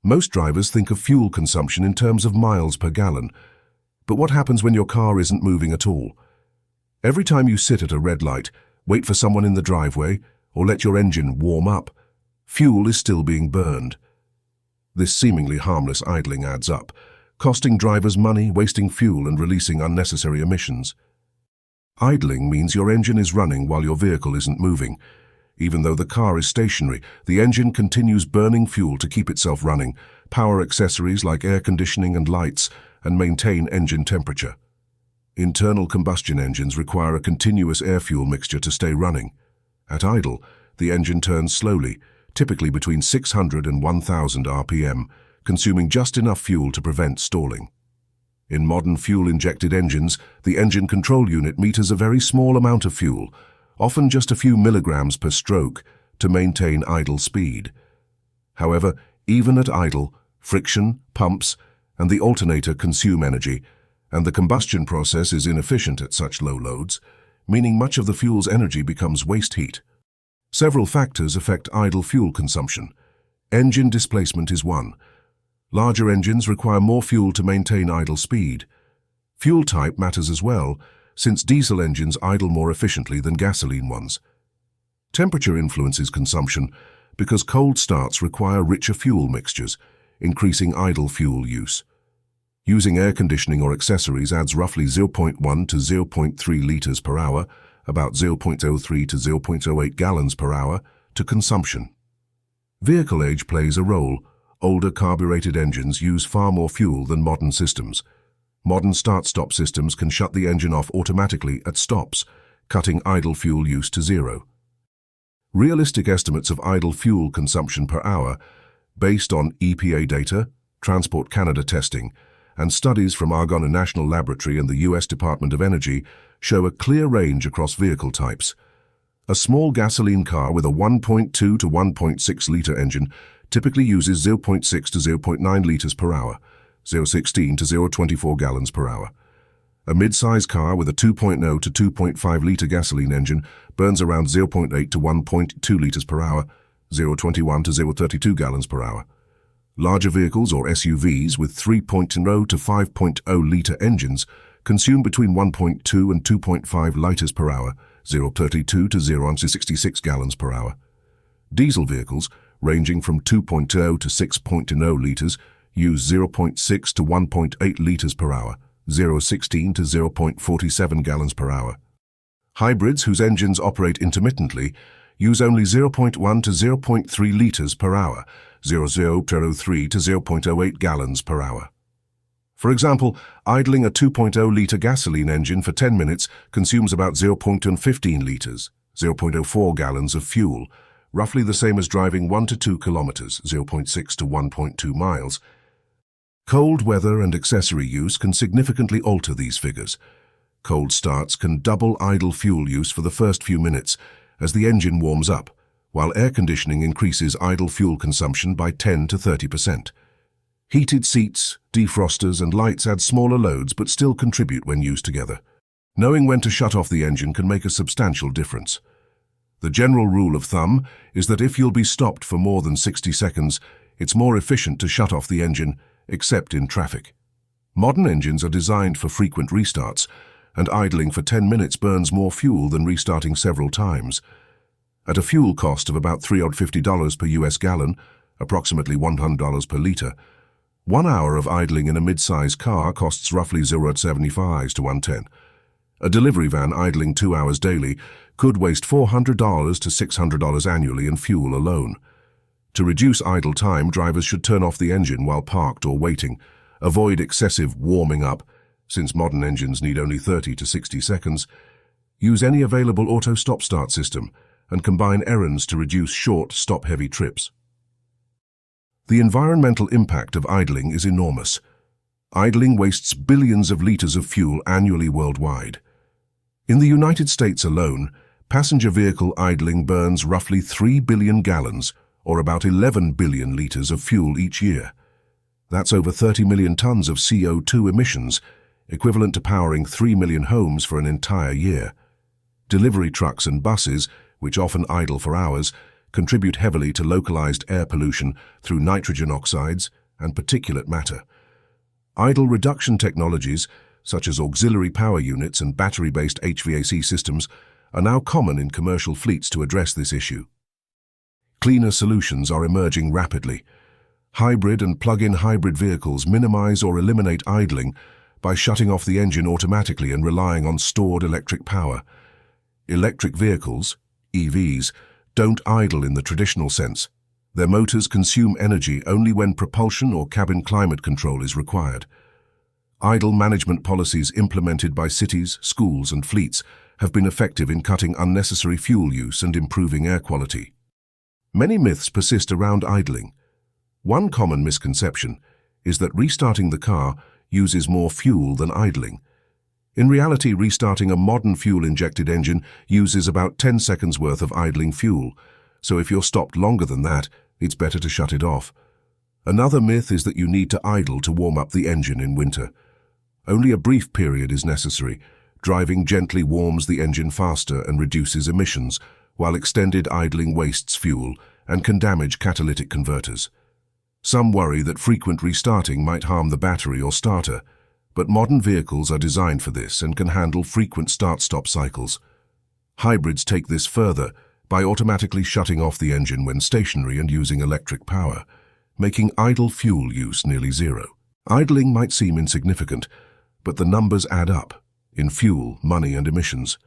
Most drivers think of fuel consumption in terms of miles per gallon. But what happens when your car isn't moving at all? Every time you sit at a red light, wait for someone in the driveway, or let your engine warm up, fuel is still being burned. This seemingly harmless idling adds up, costing drivers money, wasting fuel, and releasing unnecessary emissions. Idling means your engine is running while your vehicle isn't moving. Even though the car is stationary, the engine continues burning fuel to keep itself running, power accessories like air conditioning and lights, and maintain engine temperature. Internal combustion engines require a continuous air-fuel mixture to stay running. At idle, the engine turns slowly, typically between 600 and 1000 RPM, consuming just enough fuel to prevent stalling. In modern fuel-injected engines, the engine control unit meters a very small amount of fuel, often just a few milligrams per stroke, to maintain idle speed. However, even at idle, friction, pumps, and the alternator consume energy, and the combustion process is inefficient at such low loads, meaning much of the fuel's energy becomes waste heat. Several factors affect idle fuel consumption. Engine displacement is one. Larger engines require more fuel to maintain idle speed. Fuel type matters as well, since diesel engines idle more efficiently than gasoline ones. Temperature influences consumption because cold starts require richer fuel mixtures, increasing idle fuel use. Using air conditioning or accessories adds roughly 0.1 to 0.3 liters per hour, about 0.03 to 0.08 gallons per hour, to consumption. Vehicle age plays a role. Older carbureted engines use far more fuel than modern systems. Modern start-stop systems can shut the engine off automatically at stops, cutting idle fuel use to zero. Realistic estimates of idle fuel consumption per hour, based on EPA data, Transport Canada testing, and studies from Argonne National Laboratory and the U.S. Department of Energy, show a clear range across vehicle types. A small gasoline car with a 1.2 to 1.6-liter engine typically uses 0.6 to 0.9 liters per hour, 0.16 to 0.24 gallons per hour. A mid-size car with a 2.0 to 2.5-liter gasoline engine burns around 0.8 to 1.2 liters per hour, 0.21 to 0.32 gallons per hour. Larger vehicles, or SUVs, with 3.0 to 5.0-liter engines consume between 1.2 and 2.5 liters per hour, 0.32 to 0.66 gallons per hour. Diesel vehicles, ranging from 2.0 to 6.0 liters, use 0.6 to 1.8 liters per hour, 0.16 to 0.47 gallons per hour. Hybrids, whose engines operate intermittently, use only 0.1 to 0.3 liters per hour, 0.03 to 0.08 gallons per hour. For example, idling a 2.0-liter gasoline engine for 10 minutes consumes about 0.15 liters, 0.04 gallons of fuel, roughly the same as driving 1 to 2 kilometers, 0.6 to 1.2 miles. Cold weather and accessory use can significantly alter these figures. Cold starts can double idle fuel use for the first few minutes as the engine warms up, while air conditioning increases idle fuel consumption by 10 to 30%. Heated seats, defrosters, and lights add smaller loads but still contribute when used together. Knowing when to shut off the engine can make a substantial difference. The general rule of thumb is that if you'll be stopped for more than 60 seconds, it's more efficient to shut off the engine, except in traffic. Modern engines are designed for frequent restarts, and idling for 10 minutes burns more fuel than restarting several times. At a fuel cost of about $350 per US gallon, approximately $100 per liter, 1 hour of idling in a mid-size car costs roughly 0.75 to 1.10. A delivery van idling 2 hours daily could waste $400 to $600 annually in fuel alone. To reduce idle time, drivers should turn off the engine while parked or waiting, avoid excessive warming up, since modern engines need only 30 to 60 seconds, use any available auto stop-start system, and combine errands to reduce short, stop-heavy trips. The environmental impact of idling is enormous. Idling wastes billions of liters of fuel annually worldwide. In the United States alone, passenger vehicle idling burns roughly 3 billion gallons, or about 11 billion liters of fuel each year. That's over 30 million tons of CO2 emissions, equivalent to powering 3 million homes for an entire year. Delivery trucks and buses, which often idle for hours, contribute heavily to localized air pollution through nitrogen oxides and particulate matter. Idle reduction technologies, such as auxiliary power units and battery-based HVAC systems, are now common in commercial fleets to address this issue. Cleaner solutions are emerging rapidly. Hybrid and plug-in hybrid vehicles minimize or eliminate idling by shutting off the engine automatically and relying on stored electric power. Electric vehicles, EVs, don't idle in the traditional sense. Their motors consume energy only when propulsion or cabin climate control is required. Idle management policies implemented by cities, schools, and fleets have been effective in cutting unnecessary fuel use and improving air quality. Many myths persist around idling. One common misconception is that restarting the car uses more fuel than idling. In reality, restarting a modern fuel-injected engine uses about 10 seconds worth of idling fuel, so if you're stopped longer than that, it's better to shut it off. Another myth is that you need to idle to warm up the engine in winter. Only a brief period is necessary. Driving gently warms the engine faster and reduces emissions, while extended idling wastes fuel and can damage catalytic converters. Some worry that frequent restarting might harm the battery or starter, but modern vehicles are designed for this and can handle frequent start-stop cycles. Hybrids take this further by automatically shutting off the engine when stationary and using electric power, making idle fuel use nearly zero. Idling might seem insignificant, but the numbers add up in fuel, money, and emissions.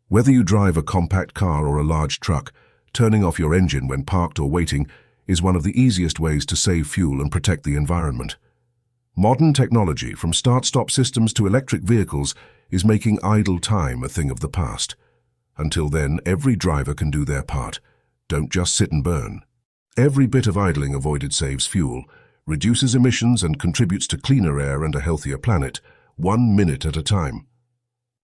Whether you drive a compact car or a large truck, turning off your engine when parked or waiting is one of the easiest ways to save fuel and protect the environment. Modern technology, from start-stop systems to electric vehicles, is making idle time a thing of the past. Until then, every driver can do their part. Don't just sit and burn. Every bit of idling avoided saves fuel, reduces emissions, and contributes to cleaner air and a healthier planet, 1 minute at a time.